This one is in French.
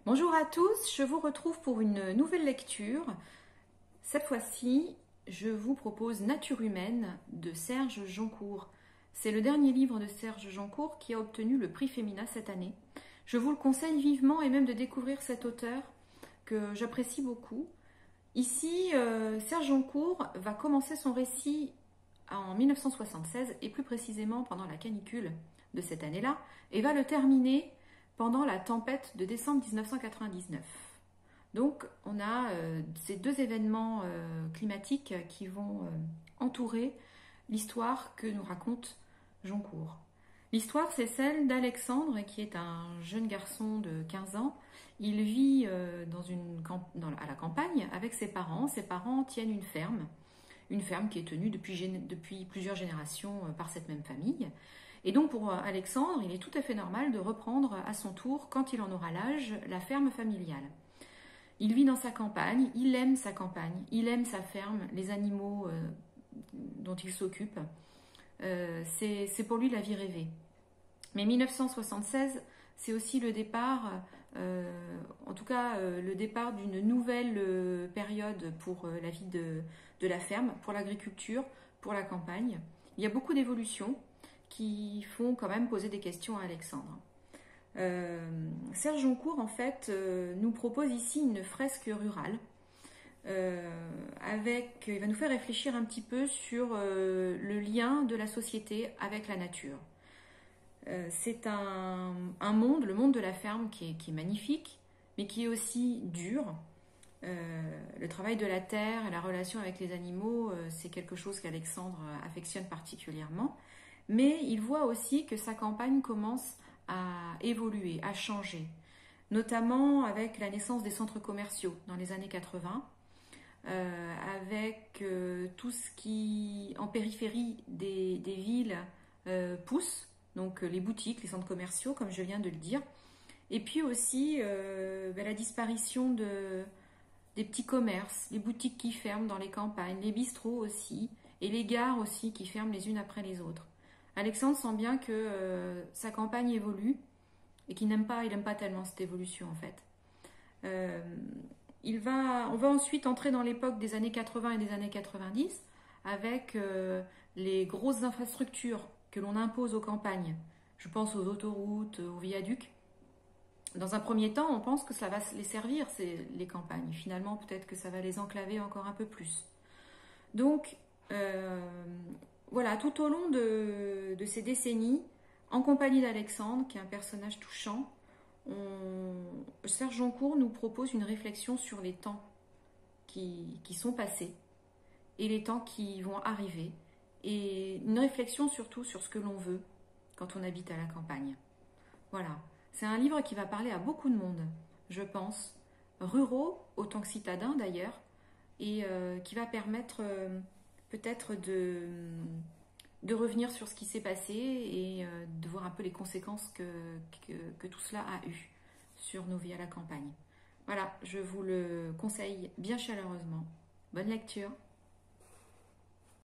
Bonjour à tous, je vous retrouve pour une nouvelle lecture. Cette fois-ci, je vous propose Nature humaine de Serge Joncour. C'est le dernier livre de Serge Joncour qui a obtenu le prix Femina cette année. Je vous le conseille vivement et même de découvrir cet auteur que j'apprécie beaucoup. Ici, Serge Joncour va commencer son récit en 1976 et plus précisément pendant la canicule de cette année-là et va le terminer pendant la tempête de décembre 1999. Donc on a ces deux événements climatiques qui vont entourer l'histoire que nous raconte Joncour. L'histoire, c'est celle d'Alexandre, qui est un jeune garçon de 15 ans. Il vit à la campagne avec ses parents. Ses parents tiennent une ferme qui est tenue depuis plusieurs générations par cette même famille. Et donc pour Alexandre, il est tout à fait normal de reprendre à son tour, quand il en aura l'âge, la ferme familiale. Il vit dans sa campagne, il aime sa campagne, il aime sa ferme, les animaux dont il s'occupe. C'est pour lui la vie rêvée. Mais 1976, c'est aussi le départ, le départ d'une nouvelle période pour la vie de la ferme, pour l'agriculture, pour la campagne. Il y a beaucoup d'évolutions qui font quand même poser des questions à Alexandre. Serge Joncour, en fait, nous propose ici une fresque rurale. Il va nous faire réfléchir un petit peu sur le lien de la société avec la nature. C'est un monde, le monde de la ferme, qui est magnifique, mais qui est aussi dur. Le travail de la terre et la relation avec les animaux, c'est quelque chose qu'Alexandre affectionne particulièrement. Mais il voit aussi que sa campagne commence à évoluer, à changer, notamment avec la naissance des centres commerciaux dans les années 80, avec tout ce qui, en périphérie des villes, pousse, donc les boutiques, les centres commerciaux, comme je viens de le dire, et puis aussi la disparition des petits commerces, les boutiques qui ferment dans les campagnes, les bistrots aussi, et les gares aussi qui ferment les unes après les autres. Alexandre sent bien que sa campagne évolue et qu'il n'aime pas tellement cette évolution en fait. On va ensuite entrer dans l'époque des années 80 et des années 90 avec les grosses infrastructures que l'on impose aux campagnes. Je pense aux autoroutes, aux viaducs. Dans un premier temps, on pense que ça va les servir, les campagnes. Finalement, peut-être que ça va les enclaver encore un peu plus. Donc, voilà, tout au long de ces décennies, en compagnie d'Alexandre, qui est un personnage touchant, Serge Joncour nous propose une réflexion sur les temps qui sont passés et les temps qui vont arriver, et une réflexion surtout sur ce que l'on veut quand on habite à la campagne. Voilà, c'est un livre qui va parler à beaucoup de monde, je pense, ruraux autant que citadins d'ailleurs, et qui va permettre peut-être de revenir sur ce qui s'est passé et de voir un peu les conséquences que tout cela a eu sur nos vies à la campagne. Voilà, je vous le conseille bien chaleureusement. Bonne lecture!